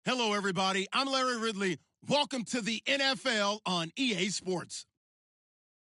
Hello, everybody. I'm Larry Ridley. Welcome to the NFL on EA Sports.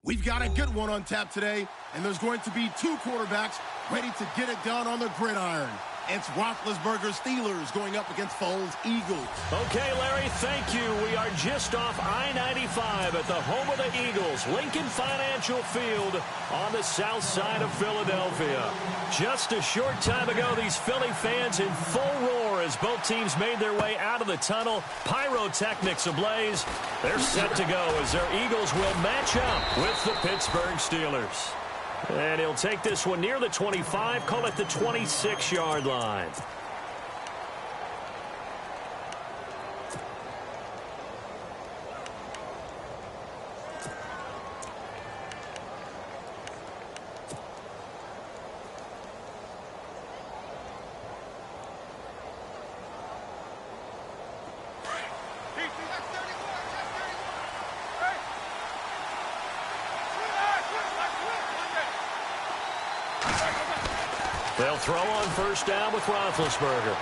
We've got a good one on tap today, and there's going to be two quarterbacks ready to get it done on the gridiron. It's Roethlisberger Steelers going up against Foles Eagles. Okay, Larry, thank you. We are just off I-95 at the home of the Eagles, Lincoln Financial Field on the south side of Philadelphia. Just a short time ago, these Philly fans in full roar as both teams made their way out of the tunnel. Pyrotechnics ablaze. They're set to go as their Eagles will match up with the Pittsburgh Steelers. And he'll take this one near the 25, call it the 26-yard line. They'll throw on first down with Roethlisberger.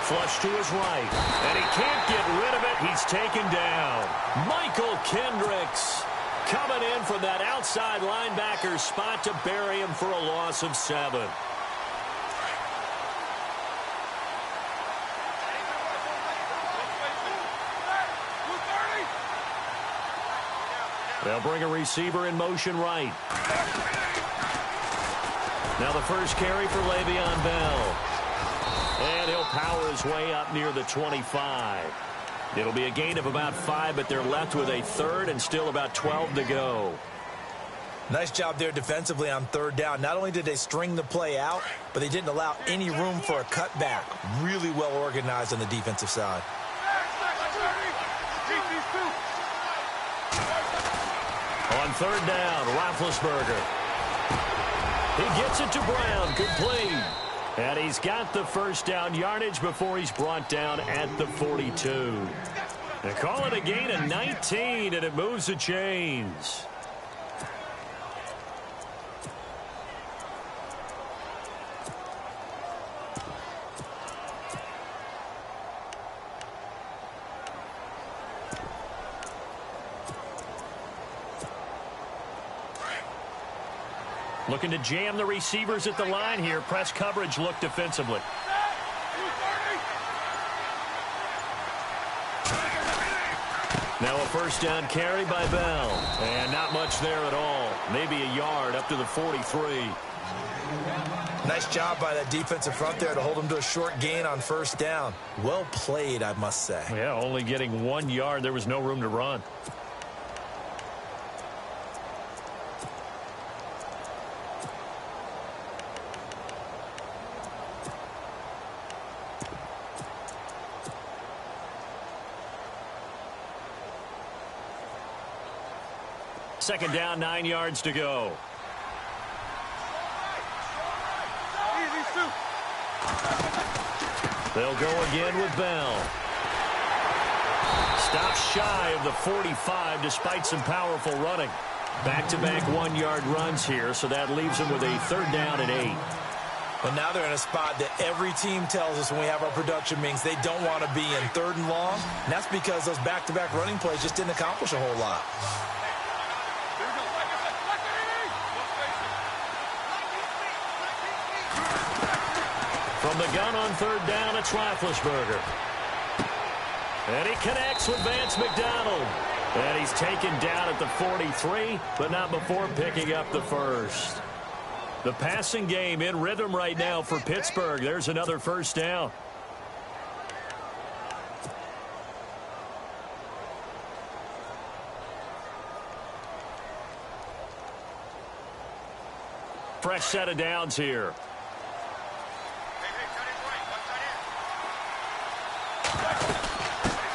Flush to his right. And he can't get rid of it. He's taken down. Michael Kendricks coming in from that outside linebacker spot to bury him for a loss of 7. They'll bring a receiver in motion right. Now the first carry for Le'Veon Bell. And he'll power his way up near the 25. It'll be a gain of about 5, but they're left with a third and still about 12 to go. Nice job there defensively on third down. Not only did they string the play out, but they didn't allow any room for a cutback. Really well organized on the defensive side. On third down, Roethlisberger. He gets it to Brown, complete. And he's got the first down yardage before he's brought down at the 42. They call it a gain of 19, and it moves the chains. Looking to jam the receivers at the line here. Press coverage look defensively. Now a first down carry by Bell. And not much there at all. Maybe a yard up to the 43. Nice job by that defensive front there to hold him to a short gain on first down. Well played, I must say. Yeah, only getting 1 yard. There was no room to run. Second down, 9 yards to go. They'll go again with Bell. Stops shy of the 45 despite some powerful running. Back-to-back 1-yard runs here, so that leaves them with a third down and 8. But now they're in a spot that every team tells us when we have our production meetings they don't want to be in, third and long. And that's because those back-to-back running plays just didn't accomplish a whole lot. From the gun on third down, it's Roethlisberger. And he connects with Vance McDonald. And he's taken down at the 43, but not before picking up the first. The passing game in rhythm right now for Pittsburgh. There's another first down. Fresh set of downs here.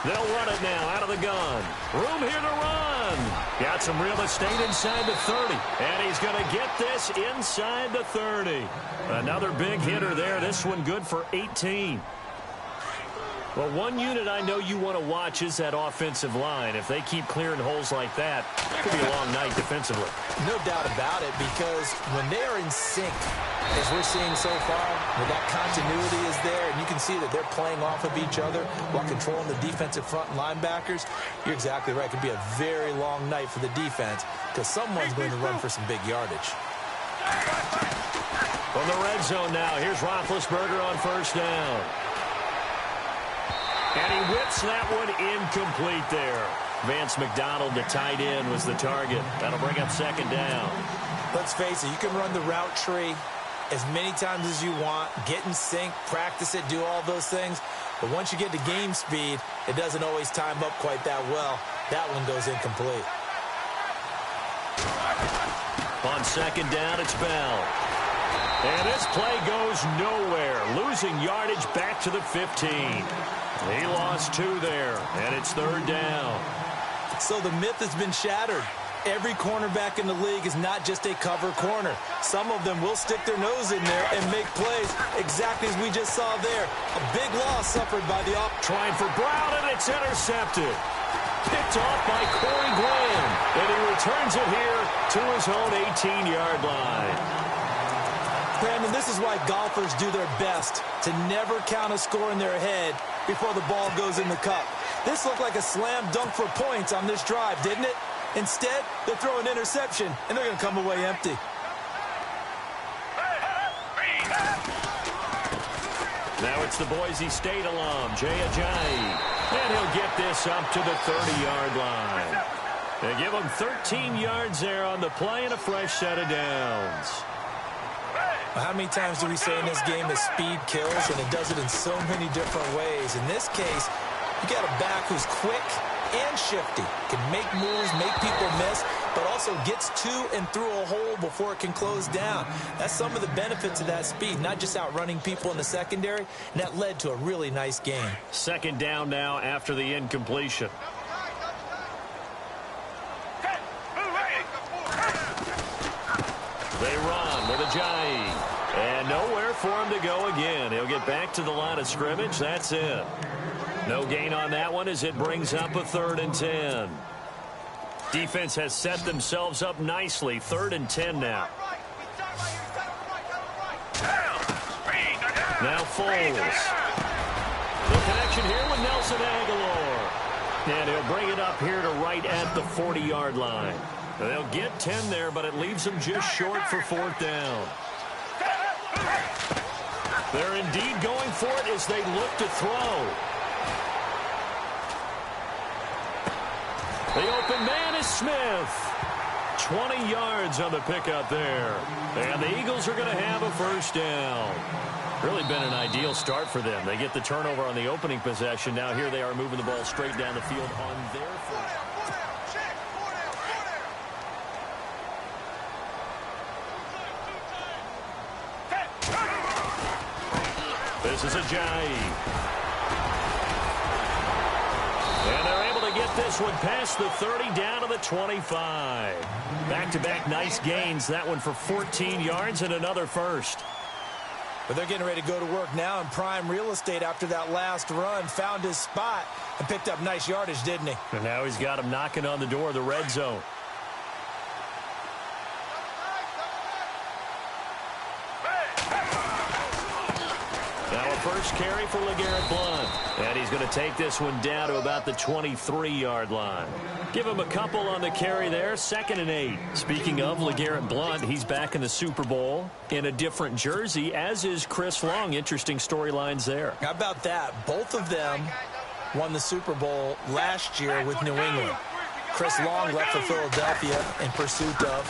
They'll run it now out of the gun. Room here to run. Got some real estate inside the 30. And he's going to get this inside the 30. Another big hitter there. This one good for 18. Well, one unit I know you want to watch is that offensive line. If they keep clearing holes like that, it could be a long night defensively. No doubt about it, because when they are in sync, as we're seeing so far, where that continuity is there, and you can see that they're playing off of each other while controlling the defensive front linebackers, you're exactly right. It could be a very long night for the defense because someone's going to run for some big yardage. From the red zone now, here's Roethlisberger on first down. And he whips that one incomplete there. Vance McDonald, the tight end, was the target. That'll bring up second down. Let's face it, you can run the route tree as many times as you want, get in sync, practice it, do all those things. But once you get to game speed, it doesn't always time up quite that well. That one goes incomplete. On second down, it's Bell. And this play goes nowhere. Losing yardage back to the 15. He lost 2 there, and it's third down. So the myth has been shattered. Every cornerback in the league is not just a cover corner. Some of them will stick their nose in there and make plays exactly as we just saw there. A big loss suffered by the trying for Brown, and it's intercepted. Picked off by Corey Graham, and he returns it here to his own 18-yard line. Brandon, this is why golfers do their best to never count a score in their head before the ball goes in the cup. This looked like a slam dunk for points on this drive, didn't it? Instead, they throw an interception, and they're going to come away empty. Now it's the Boise State alum, Jay Ajayi. And he'll get this up to the 30-yard line. They give him 13 yards there on the play and a fresh set of downs. How many times do we say in this game that speed kills, and it does it in so many different ways? In this case, you got a back who's quick and shifty, can make moves, make people miss, but also gets to and through a hole before it can close down. That's some of the benefits of that speed, not just outrunning people in the secondary, and that led to a really nice game. Second down now after the incompletion. They run with Ajayi. And nowhere for him to go again. He'll get back to the line of scrimmage. That's it. No gain on that one as it brings up a 3rd and 10. Defense has set themselves up nicely. 3rd and 10 now. Now Foles. The connection here with Nelson Aguilar. And he'll bring it up here to right at the 40-yard line. They'll get 10 there, but it leaves them just short for 4th down. They're indeed going for it as they look to throw. The open man is Smith. 20 yards on the pickup there. And the Eagles are going to have a first down. Really been an ideal start for them. They get the turnover on the opening possession. Now here they are moving the ball straight down the field on their first. This is Ajayi. And they're able to get this one past the 30 down to the 25. Back-to-back nice gains. That one for 14 yards and another first. But they're getting ready to go to work now in prime real estate after that last run. Found his spot and picked up nice yardage, didn't he? And now he's got him knocking on the door of the red zone. Now a first carry for LeGarrette Blount. And he's going to take this one down to about the 23-yard line. Give him a couple on the carry there. 2nd and 8. Speaking of LeGarrette Blount, he's back in the Super Bowl in a different jersey, as is Chris Long. Interesting storylines there. How about that? Both of them won the Super Bowl last year with New England. Chris Long left for Philadelphia in pursuit of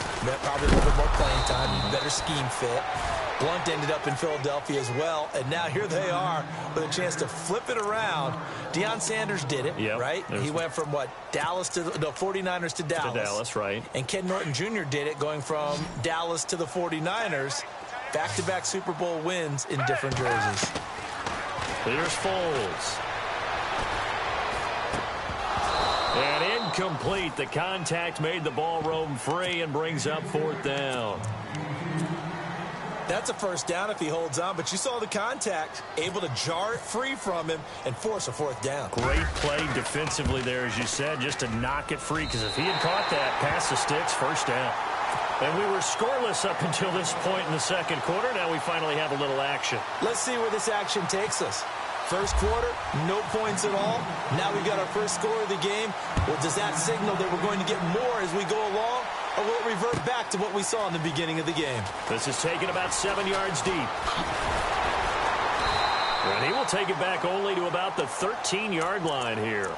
probably a little bit more playing time, better scheme fit. Blount ended up in Philadelphia as well, and now here they are with a chance to flip it around. Deion Sanders did it, right? He went from, Dallas to the 49ers to Dallas. To Dallas, right. And Ken Norton Jr. did it, going from Dallas to the 49ers. Back-to-back Super Bowl wins in different jerseys. Here's Foles. And incomplete. The contact made the ball roam free and brings up 4th down. That's a first down if he holds on, but you saw the contact, able to jar it free from him and force a 4th down. Great play defensively there, as you said, just to knock it free, because if he had caught that past the sticks, first down. And we were scoreless up until this point in the second quarter. Now we finally have a little action. Let's see where this action takes us. First quarter, no points at all. Now we've got our first score of the game. Well, does that signal that we're going to get more as we go along? Or will it revert back to what we saw in the beginning of the game? This is taken about 7 yards deep. And he will take it back only to about the 13-yard line here.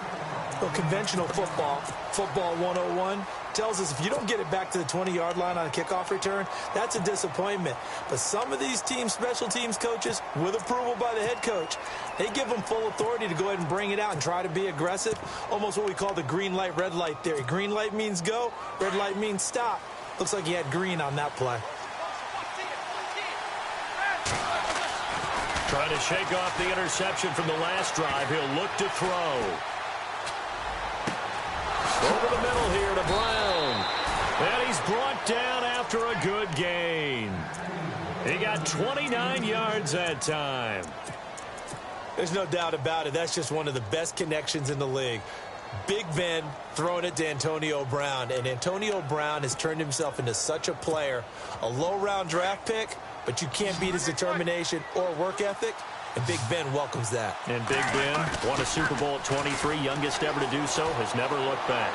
Well, conventional football 101, tells us if you don't get it back to the 20-yard line on a kickoff return, that's a disappointment. But some of these team special teams coaches, with approval by the head coach, they give them full authority to go ahead and bring it out and try to be aggressive, almost what we call the green light, red light theory. Green light means go, red light means stop. Looks like he had green on that play. Trying to shake off the interception from the last drive. He'll look to throw. Over the middle here to Brown. And he's brought down after a good gain. He got 29 yards that time. There's no doubt about it. That's just one of the best connections in the league. Big Ben throwing it to Antonio Brown. And Antonio Brown has turned himself into such a player. A low-round draft pick, but you can't beat his determination or work ethic. And Big Ben welcomes that. And Big Ben won a Super Bowl at 23, youngest ever to do so, has never looked back.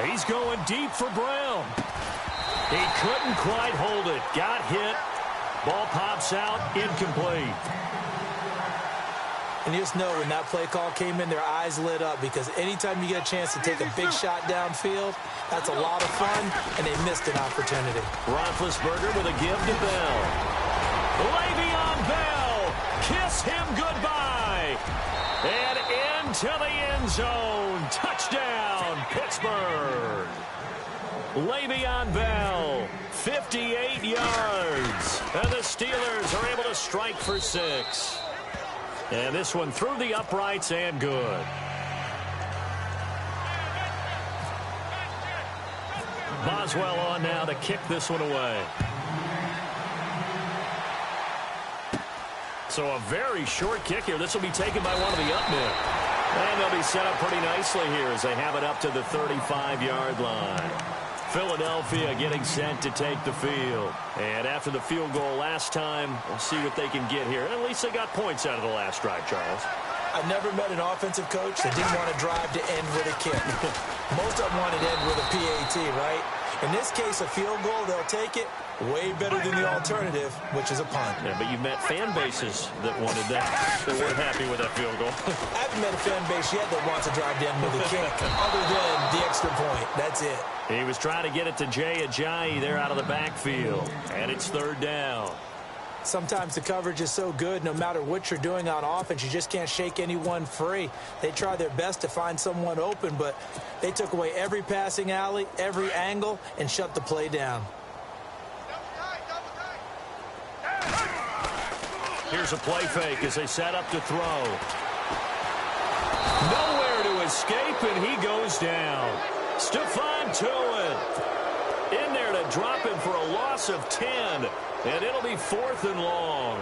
He's going deep for Brown. He couldn't quite hold it. Got hit. Ball pops out, incomplete. And you just know when that play call came in, their eyes lit up, because anytime you get a chance to take a big shot downfield, that's a lot of fun, and they missed an opportunity. Roethlisberger with a give to Bell. Le'Veon Bell, kiss him goodbye. And into the end zone. Touchdown, Pittsburgh. Le'Veon Bell, 58 yards. And the Steelers are able to strike for 6. And this one through the uprights and good. Boswell on now to kick this one away. So a very short kick here. This will be taken by one of the up men. And they'll be set up pretty nicely here as they have it up to the 35-yard line. Philadelphia getting sent to take the field. And after the field goal last time, we'll see what they can get here. At least they got points out of the last drive, Charles. I've never met an offensive coach that didn't want to drive to end with a kick. Most of them want to end with a PAT, right? In this case, a field goal, they'll take it. Way better than the alternative, which is a punt. Yeah, but you've met fan bases that wanted that. They weren't happy with that field goal. I haven't met a fan base yet that wants to drive to end with a kick, other than the extra point. That's it. He was trying to get it to Jay Ajayi there out of the backfield. And it's third down. Sometimes the coverage is so good, no matter what you're doing on offense, you just can't shake anyone free. They try their best to find someone open, but they took away every passing alley, every angle, and shut the play down. Here's a play fake as they set up to throw. Nowhere to escape, and he goes down. Stephon Tuitt in there to drop him for a loss of 10, and it'll be 4th and long.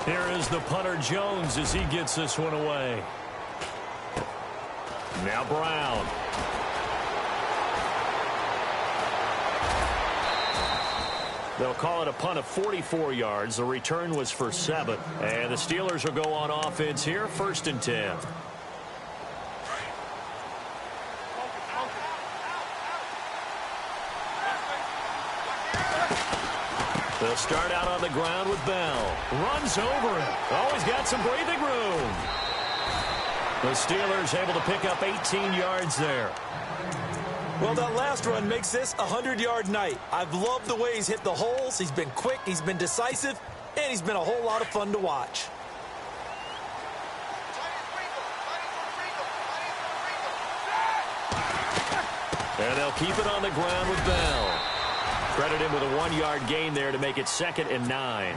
Here is the punter Jones as he gets this one away. Now Brown. They'll call it a punt of 44 yards. The return was for 7. And the Steelers will go on offense here, 1st and 10. They'll start out on the ground with Bell. Runs over it. Always got some breathing room. The Steelers able to pick up 18 yards there. Well, that last run makes this a 100-yard night. I've loved the way he's hit the holes. He's been quick, he's been decisive, and he's been a whole lot of fun to watch. And they'll keep it on the ground with Bell. Credit him with a 1-yard gain there to make it 2nd and 9.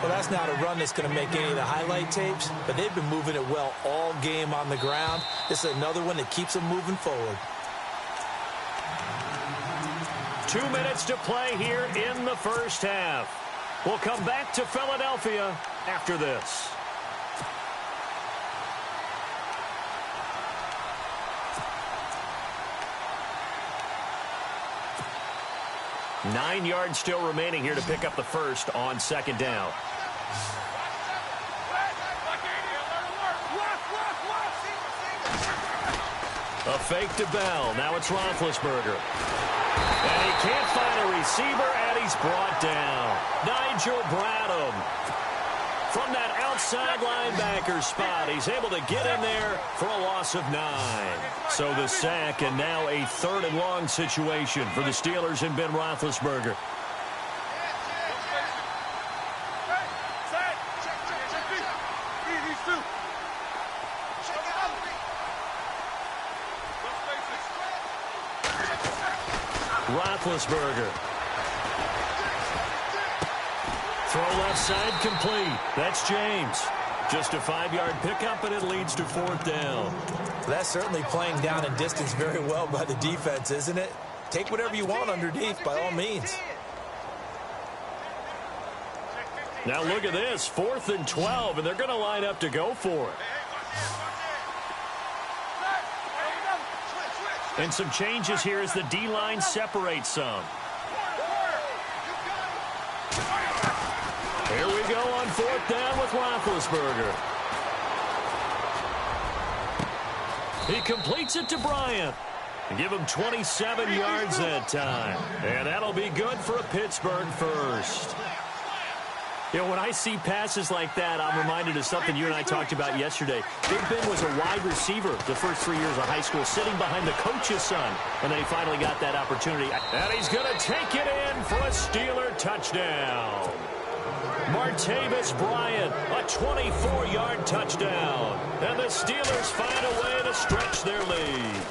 Well, that's not a run that's going to make any of the highlight tapes, but they've been moving it well all game on the ground. This is another one that keeps them moving forward. 2 minutes to play here in the first half. We'll come back to Philadelphia after this. 9 yards still remaining here to pick up the first on second down. A fake to Bell. Now it's Roethlisberger. And he can't find a receiver, and he's brought down. Nigel Bradham. From that outside linebacker spot, he's able to get in there for a loss of 9. So the sack, and now a 3rd and long situation for the Steelers and Ben Roethlisberger. Roethlisberger. Throw left side complete. That's James. Just a 5-yard pickup, and it leads to 4th down. That's certainly playing down in distance very well by the defense, isn't it? Take whatever you want underneath, by all means. Now look at this. 4th and 12, and they're going to line up to go for it. And some changes here as the D-line separates some. Here we go on 4th down with Roethlisberger. He completes it to Bryant. Give him 27 yards that time. And that'll be good for a Pittsburgh first. You know, when I see passes like that, I'm reminded of something you and I talked about yesterday. Big Ben was a wide receiver the first 3 years of high school, sitting behind the coach's son, and then he finally got that opportunity. And he's going to take it in for a Steeler touchdown. Martavis Bryant, a 24-yard touchdown. And the Steelers find a way to stretch their lead.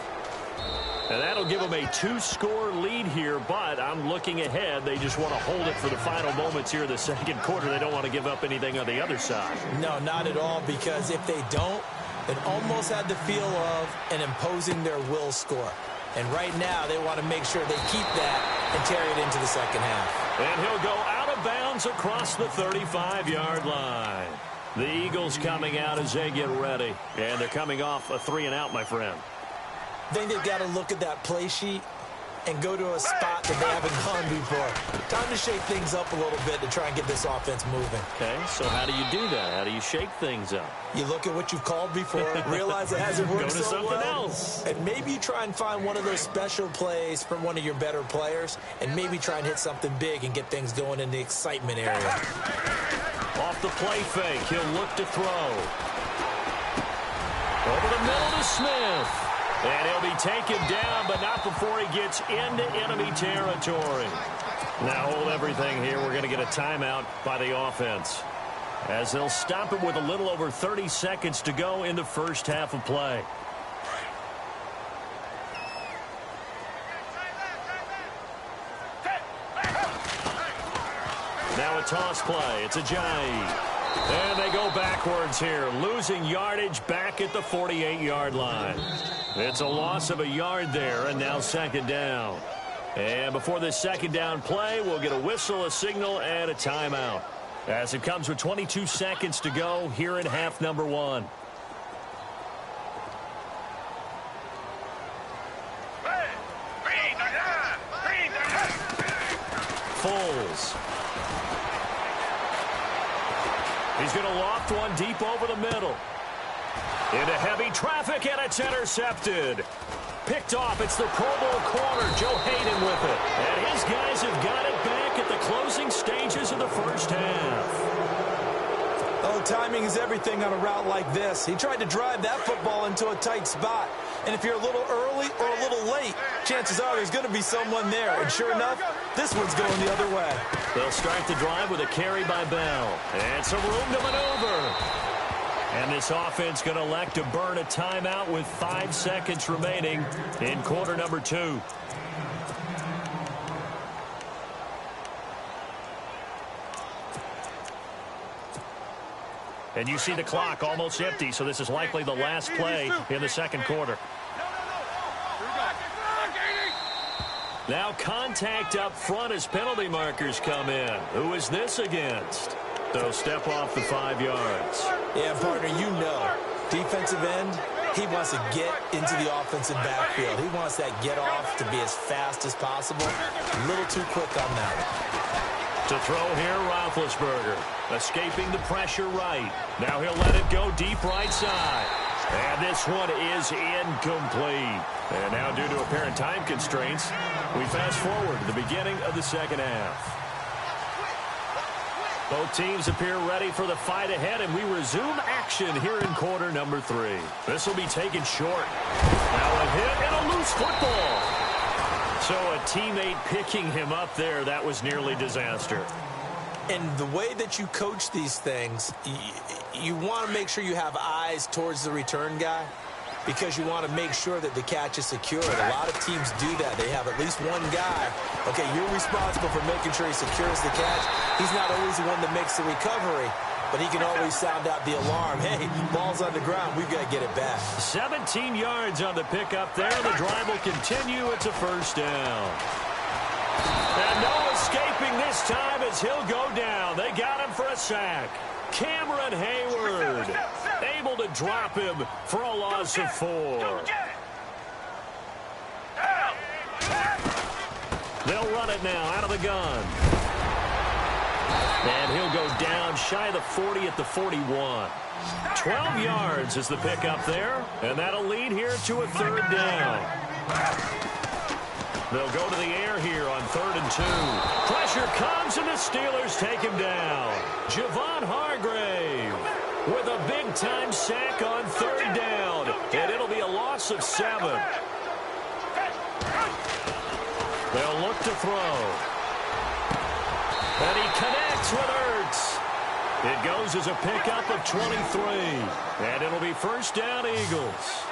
And that'll give them a 2-score lead here, but I'm looking ahead. They just want to hold it for the final moments here in the second quarter. They don't want to give up anything on the other side. No, not at all, because if they don't, it almost had the feel of an imposing their will score. And right now, they want to make sure they keep that and carry it into the second half. And he'll go out of bounds across the 35-yard line. The Eagles coming out as they get ready. And they're coming off a 3-and-out, my friend. I think they've got to look at that play sheet and go to a spot that they haven't gone before. Time to shake things up a little bit to try and get this offense moving. Okay, so how do you do that? How do you shake things up? You look at what you've called before, realize it hasn't worked go to so something well, else. and maybe you try and find one of those special plays from one of your better players, and maybe try and hit something big and get things going in the excitement area. Off the play fake, he'll look to throw. Over the middle to Smith. And he'll be taken down, but not before he gets into enemy territory. Now hold everything here. We're going to get a timeout by the offense, as they'll stop it with a little over 30 seconds to go in the first half of play. Now a toss play. It's Ajayi. And they go backwards here, losing yardage back at the 48-yard line. It's a loss of a yard there, and now second down. And before this second down play, we'll get a whistle, a signal, and a timeout, as it comes with 22 seconds to go here in half number 1. Foles. He's going to loft one deep over the middle. Into heavy traffic, and it's intercepted. Picked off. It's the Pro Bowl corner, Joe Hayden with it. And his guys have got it back at the closing stages of the first half. Oh, timing is everything on a route like this. He tried to drive that football into a tight spot. And if you're a little early or a little late, chances are there's going to be someone there. And sure enough, this one's going the other way. They'll start the drive with a carry by Bell. And some room to maneuver. And this offense going to elect to burn a timeout with 5 seconds remaining in quarter number 2. And you see the clock almost empty, so this is likely the last play in the second quarter. Now contact up front as penalty markers come in. Who is this against? So step off the 5 yards. Yeah, partner, you know. Defensive end, He wants to get into the offensive backfield. He wants that get off to be as fast as possible. A little too quick on that one. To throw here, Roethlisberger. Escaping the pressure right. Now he'll let it go deep right side. And this one is incomplete. And now due to apparent time constraints, we fast forward to the beginning of the second half. Both teams appear ready for the fight ahead, and we resume action here in quarter number 3. This will be taken short. Now a hit and a loose football. So a teammate picking him up there, that was nearly disaster. And the way that you coach these things, you want to make sure you have eyes towards the return guy because you want to make sure that the catch is secured. A lot of teams do that. They have at least one guy. Okay, you're responsible for making sure he secures the catch. He's not always the one that makes the recovery, but he can always sound out the alarm. Hey, ball's on the ground. We've got to get it back. 17 yards on the pickup there. The drive will continue. It's a first down. And no escaping this time as he'll go down. They got him for a sack. Cameron Hayward able to drop him for a loss of 4. They'll run it now out of the gun. And he'll go down shy of the 40 at the 41. 12 yards is the pickup there. And that'll lead here to a third down. They'll go to the air here on 3rd and 2. Pressure comes, and the Steelers take him down. Javon Hargrave with a big-time sack on 3rd down. And it'll be a loss of 7. They'll look to throw. And he connects with Ertz. It goes as a pickup of 23. And it'll be first down, Eagles.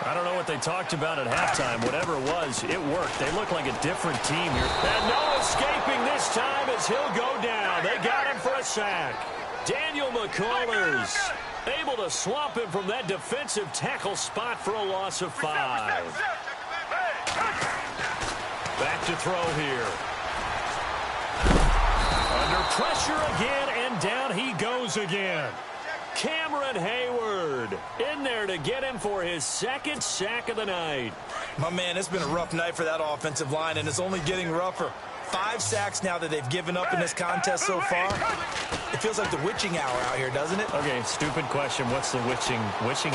I don't know what they talked about at halftime. Whatever it was, it worked. They look like a different team here. And no escaping this time as he'll go down. They got him for a sack. Daniel McCullers able to swamp him from that defensive tackle spot for a loss of 5. Back to throw here. Under pressure again, and down he goes again. Cameron Hayward in there to get him for his 2nd sack of the night. My man, it's been a rough night for that offensive line, and it's only getting rougher. 5 sacks now that they've given up in this contest so far. It feels like the witching hour out here, doesn't it? Okay, stupid question. What's the witching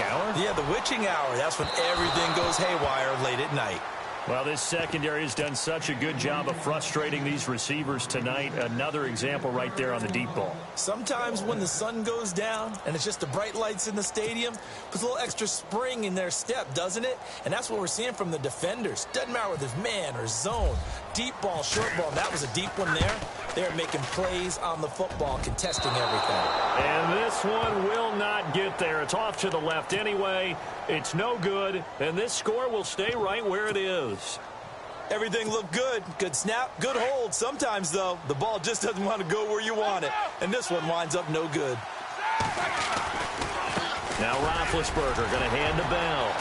hour? Yeah, the witching hour. That's when everything goes haywire late at night. Well, this secondary has done such a good job of frustrating these receivers tonight. Another example right there on the deep ball. Sometimes when the sun goes down and it's just the bright lights in the stadium, puts a little extra spring in their step, doesn't it? And that's what we're seeing from the defenders. Doesn't matter whether it's man or zone, deep ball, short ball. And that was a deep one there. They're making plays on the football, contesting everything. And this one will not get there. It's off to the left anyway. It's no good, and this score will stay right where it is. Everything looked good. Good snap, good hold. Sometimes, though, the ball just doesn't want to go where you want it. And this one winds up no good. Now Roethlisberger going to hand to Bell.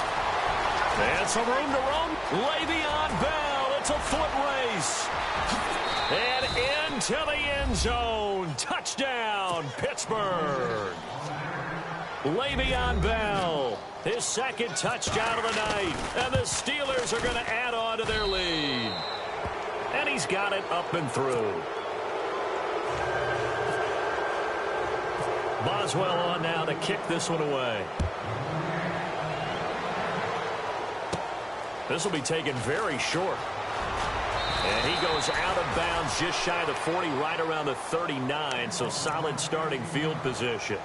And some room to roam. Le'Veon Bell. It's a foot race. And into the end zone. Touchdown, Pittsburgh. Le'Veon Bell, his 2nd touchdown of the night. And the Steelers are going to add on to their lead. And he's got it up and through. Boswell on now to kick this one away. This will be taken very short. And he goes out of bounds just shy of the 40, right around the 39, so solid starting field position.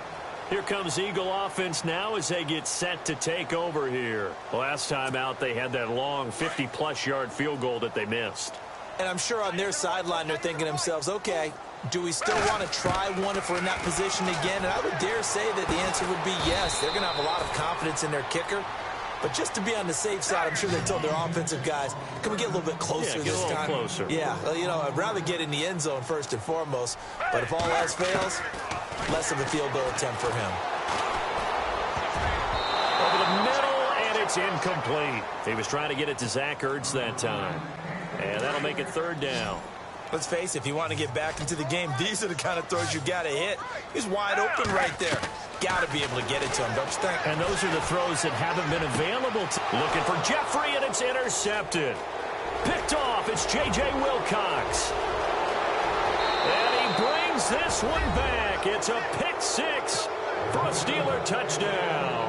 Here comes Eagle offense now as they get set to take over here. Last time out, they had that long 50-plus yard field goal that they missed. And I'm sure on their sideline they're thinking to themselves, okay, do we still want to try one if we're in that position again? And I would dare say that the answer would be yes. They're going to have a lot of confidence in their kicker. But just to be on the safe side, I'm sure they told their offensive guys, can we get a little bit closer this time? Closer. Yeah, well, you know, I'd rather get in the end zone first and foremost. But if all else fails, less of a field goal attempt for him. Over the middle, and it's incomplete. He was trying to get it to Zach Ertz that time. And that'll make it 3rd down. Let's face it, if you want to get back into the game, these are the kind of throws you got to hit. He's wide open right there. got to be able to get it to him, don't you think? And those are the throws that haven't been available. Looking for Jeffrey, and it's intercepted. Picked off, it's J.J. Wilcox. And he brings this one back. It's a pick six for a Steeler touchdown.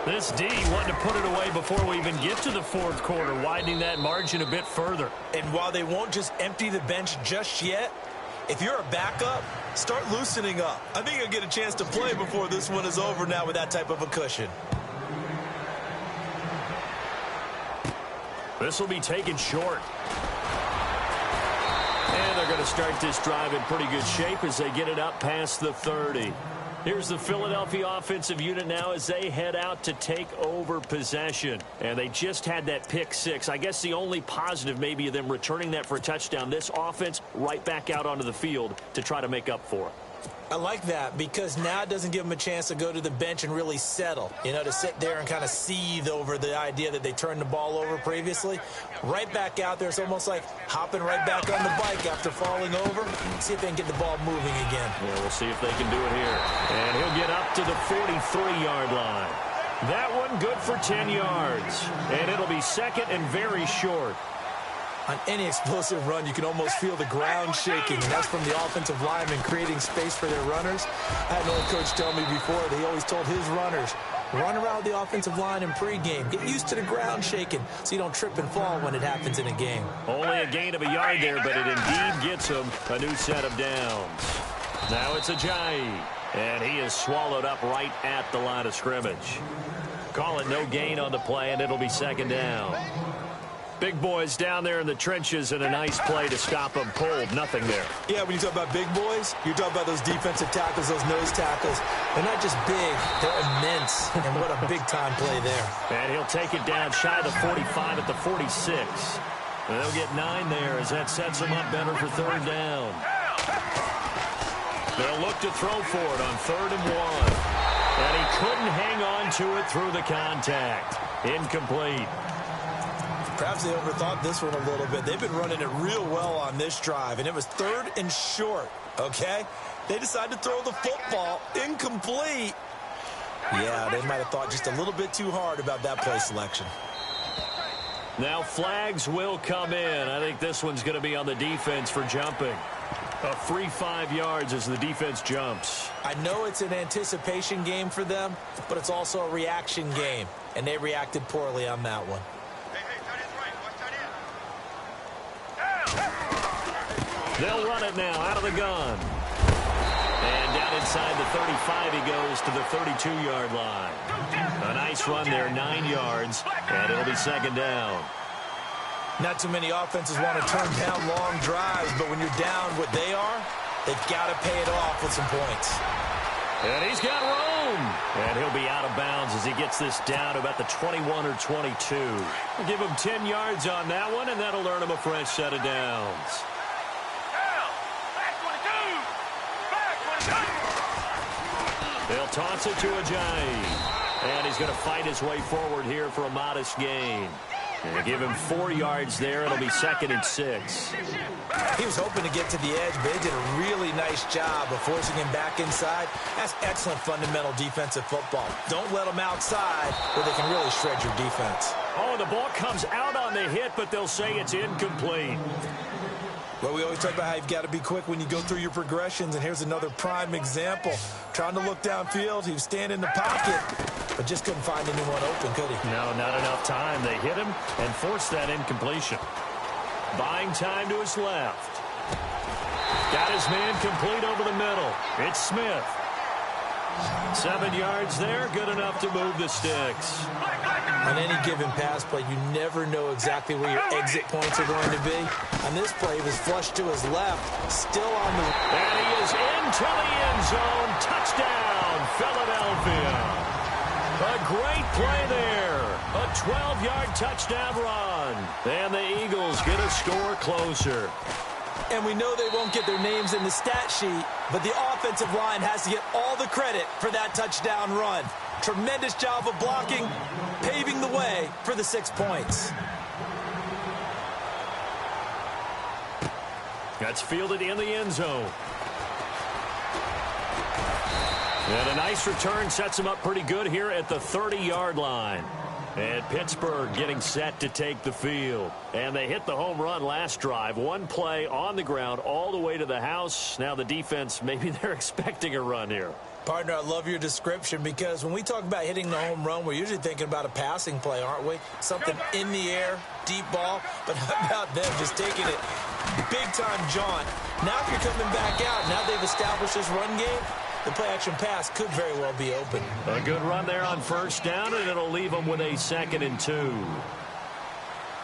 This D wanted to put it away before we even get to the fourth quarter, widening that margin a bit further. And while they won't just empty the bench just yet, if you're a backup, start loosening up. I think you'll get a chance to play before this one is over now with that type of a cushion. This will be taken short. And they're going to start this drive in pretty good shape as they get it up past the 30. Here's the Philadelphia offensive unit now as they head out to take over possession. And they just had that pick six. I guess the only positive maybe of them returning that for a touchdown. This offense right back out onto the field to try to make up for it. I like that because now it doesn't give them a chance to go to the bench and really settle, to sit there and kind of seethe over the idea that they turned the ball over previously. Right back out there, it's almost like hopping right back on the bike after falling over. See if they can get the ball moving again. Yeah, we'll see if they can do it here. And he'll get up to the 43-yard line. That one good for 10 yards. And it'll be second and very short. On any explosive run, you can almost feel the ground shaking, and that's from the offensive linemen creating space for their runners. I had an old coach tell me before that he always told his runners, run around the offensive line in pregame. Get used to the ground shaking so you don't trip and fall when it happens in a game. Only a gain of a yard there, but it indeed gets him a new set of downs. Now it's Ajayi, and he is swallowed up right at the line of scrimmage. Call it no gain on the play, and it'll be second down. Big boys down there in the trenches, and a nice play to stop them cold. Nothing there. Yeah, when you talk about big boys, you're talking about those defensive tackles, those nose tackles. They're not just big, they're immense. And what a big-time play there. And he'll take it down shy of the 45 at the 46. And they'll get 9 there as that sets them up better for third down. They'll look to throw for it on 3rd and 1. And he couldn't hang on to it through the contact. Incomplete. Perhaps they overthought this one a little bit. They've been running it real well on this drive, and it was 3rd and short, okay? They decided to throw the football incomplete. Yeah, they might have thought just a little bit too hard about that play selection. Now flags will come in. I think this one's going to be on the defense for jumping. A free 5 yards as the defense jumps. I know it's an anticipation game for them, but it's also a reaction game, and they reacted poorly on that one. They'll run it now out of the gun. And down inside the 35 he goes to the 32-yard line. A nice run there, 9 yards, and it'll be second down. Not too many offenses want to turn down long drives, but when you're down what they are, they've got to pay it off with some points. And he's got room. And he'll be out of bounds as he gets this down to about the 21 or 22. We'll give him 10 yards on that one, and that'll earn him a fresh set of downs. They'll toss it to Ajayi. And he's going to fight his way forward here for a modest gain. And they give him 4 yards there. It'll be 2nd and 6. He was hoping to get to the edge, but they did a really nice job of forcing him back inside. That's excellent fundamental defensive football. Don't let them outside where they can really shred your defense. Oh, the ball comes out on the hit, but they'll say it's incomplete. Well, we always talk about how you've got to be quick when you go through your progressions, and here's another prime example. Trying to look downfield, he was standing in the pocket, but just couldn't find anyone open, could he? No, not enough time. They hit him and forced that incompletion. Buying time to his left. Got his man complete over the middle. It's Smith. 7 yards there, good enough to move the sticks. On any given pass play, you never know exactly where your exit points are going to be. On this play, he was flushed to his left, still on the... And he is into the end zone. Touchdown, Philadelphia. A great play there. A 12-yard touchdown run. And the Eagles get a score closer. And we know they won't get their names in the stat sheet, but the offensive line has to get all the credit for that touchdown run. Tremendous job of blocking, paving the way for the 6 points. That's fielded in the end zone. And a nice return sets them up pretty good here at the 30-yard line. And Pittsburgh getting set to take the field. And they hit the home run last drive. One play on the ground all the way to the house. Now the defense, maybe they're expecting a run here. Partner, I love your description because when we talk about hitting the home run, we're usually thinking about a passing play, aren't we? Something in the air, deep ball. But how about them just taking it big-time jaunt? Now if you're coming back out, now they've established this run game, the play-action pass could very well be open. A good run there on first down, and it'll leave them with a 2nd and 2.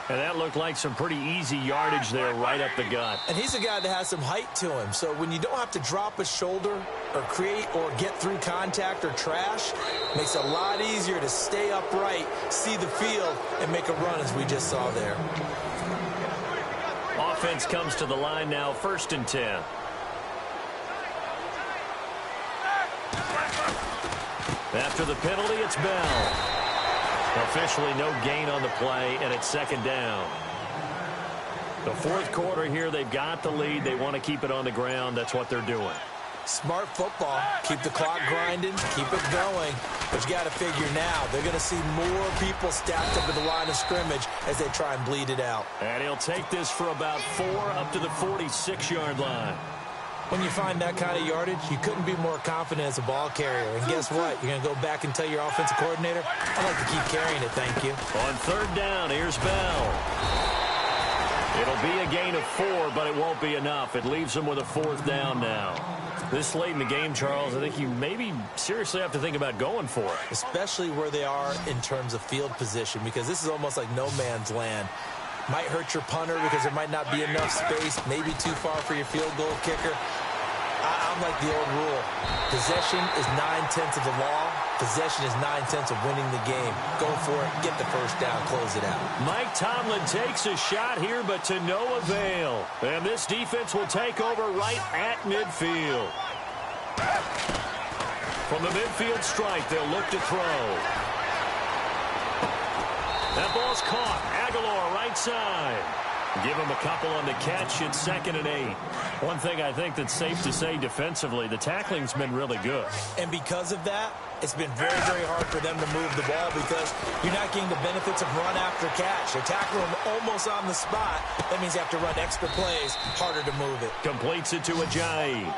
And that looked like some pretty easy yardage there right up the gut. And he's a guy that has some height to him. So when you don't have to drop a shoulder or create or get through contact or trash, it makes it a lot easier to stay upright, see the field, and make a run as we just saw there. Offense comes to the line now, 1st and 10. After the penalty, it's Bell. Officially no gain on the play, and it's 2nd down. The 4th quarter here, they've got the lead. They want to keep it on the ground. That's what they're doing. Smart football. Keep the clock grinding, keep it going. But you got to figure now, they're going to see more people stacked up at the line of scrimmage as they try and bleed it out. And he'll take this for about 4 up to the 46-yard line. When you find that kind of yardage, you couldn't be more confident as a ball carrier. And guess what? You're going to go back and tell your offensive coordinator, I'd like to keep carrying it, thank you. On 3rd down, here's Bell. It'll be a gain of 4, but it won't be enough. It leaves them with a 4th down now. This late in the game, Charles, I think you maybe seriously have to think about going for it. Especially where they are in terms of field position, because this is almost like no man's land. Might hurt your punter because there might not be enough space, maybe too far for your field goal kicker. I'm like the old rule. Possession is 9/10 of the law. Possession is 9/10 of winning the game. Go for it, get the first down, close it out. Mike Tomlin takes a shot here, but to no avail. And this defense will take over right at midfield. From the midfield stripe, they'll look to throw. That ball's caught. Aguilar right side. Give him a couple on the catch. It's 2nd and 8. One thing I think that's safe to say defensively, the tackling's been really good. And because of that, it's been very, very hard for them to move the ball because you're not getting the benefits of run after catch. They're tackling them almost on the spot. That means you have to run extra plays, harder to move it. Completes it to Ajayi.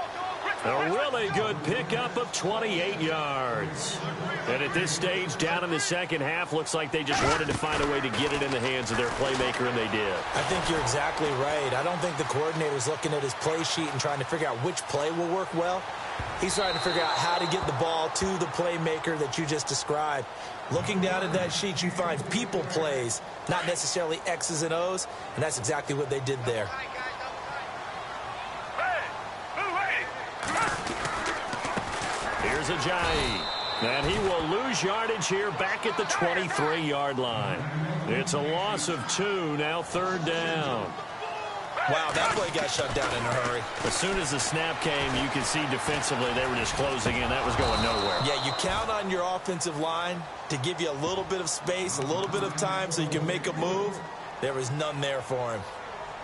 A really good pickup of 28 yards. And at this stage, down in the second half, looks like they just wanted to find a way to get it in the hands of their playmaker, and they did. I think you're exactly right. I don't think the coordinator's looking at his play sheet and trying to figure out which play will work well. He's trying to figure out how to get the ball to the playmaker that you just described. Looking down at that sheet, you find people plays, not necessarily X's and O's, and that's exactly what they did there. Here's Ajayi. And he will lose yardage here back at the 23-yard line. It's a loss of 2, now 3rd down. Wow, that play got shut down in a hurry. As soon as the snap came, you could see defensively they were just closing in. That was going nowhere. Yeah, you count on your offensive line to give you a little bit of space, a little bit of time so you can make a move. There was none there for him.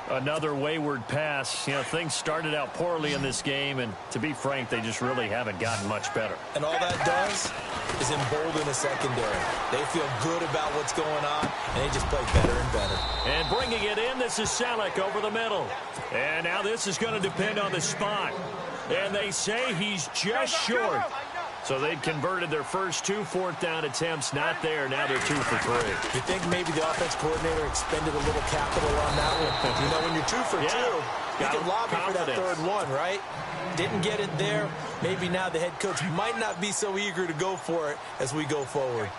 Another wayward pass. You know, things started out poorly in this game, and to be frank, they just really haven't gotten much better. And all that does is embolden the secondary. They feel good about what's going on, and they just play better and better. And bringing it in, this is Selleck over the middle. And now this is going to depend on the spot. And they say he's just short. So they'd converted their first 2 4th-down attempts. Not there. Now they're 2 for 3. You think maybe the offense coordinator expended a little capital on that one? You know, when you're 2 for 2, you can lobby for that 3rd one, right? Didn't get it there. Maybe now the head coach might not be so eager to go for it as we go forward.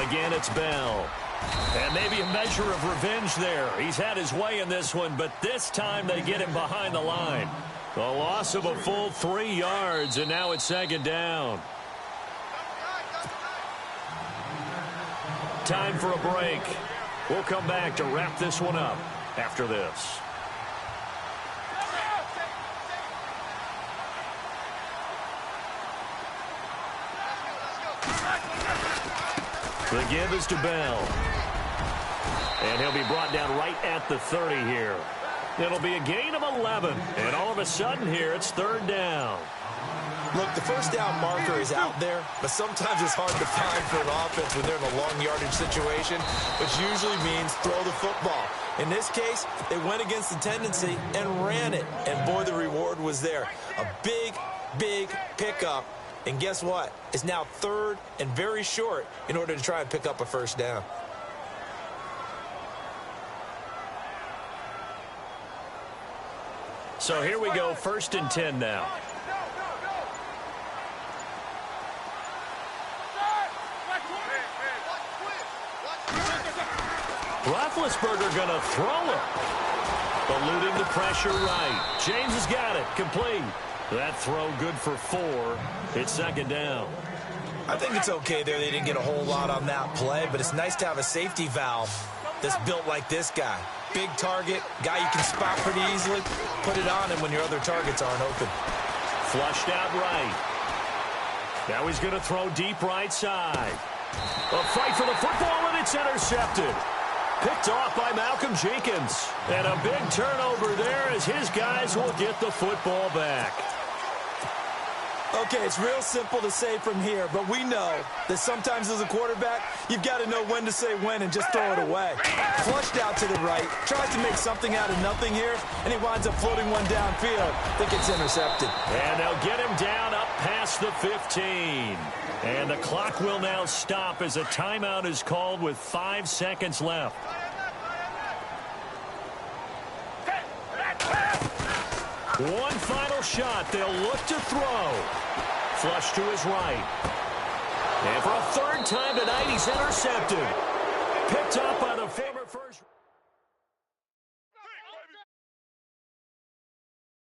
Again, it's Bell. And maybe a measure of revenge there. He's had his way in this one, but this time they get him behind the line. A loss of a full 3 yards, and now it's 2nd down. Time for a break. We'll come back to wrap this one up after this. The give is to Bell. And he'll be brought down right at the 30 here. It'll be a gain of 11. And all of a sudden here, it's third down. Look, the first down marker is out there, but sometimes it's hard to find for an offense when they're in a long yardage situation, which usually means throw the football. In this case, they went against the tendency and ran it. And, boy, the reward was there. A big, big pickup. And guess what? It's now third and very short in order to try and pick up a first down. So here we go, 1st and 10 now. Roethlisberger going to throw it. Eluding the pressure right. James has got it. Complete. That throw good for 4. It's 2nd down. I think it's okay there. They didn't get a whole lot on that play, but it's nice to have a safety valve that's built like this guy. Big target, guy you can spot pretty easily. Put it on him when your other targets aren't open. Flushed out right. Now he's going to throw deep right side. A fight for the football, and it's intercepted. Picked off by Malcolm Jenkins. And a big turnover there as his guys will get the football back. Okay, it's real simple to say from here, but we know that sometimes as a quarterback, you've got to know when to say when and just throw it away. Flushed out to the right, tries to make something out of nothing here, and he winds up floating one downfield that gets intercepted. And they'll get him down up past the 15. And the clock will now stop as a timeout is called with 5 seconds left. One final shot. They'll look to throw. Flush to his right. And for a 3rd time tonight, he's intercepted. Picked up by the former first.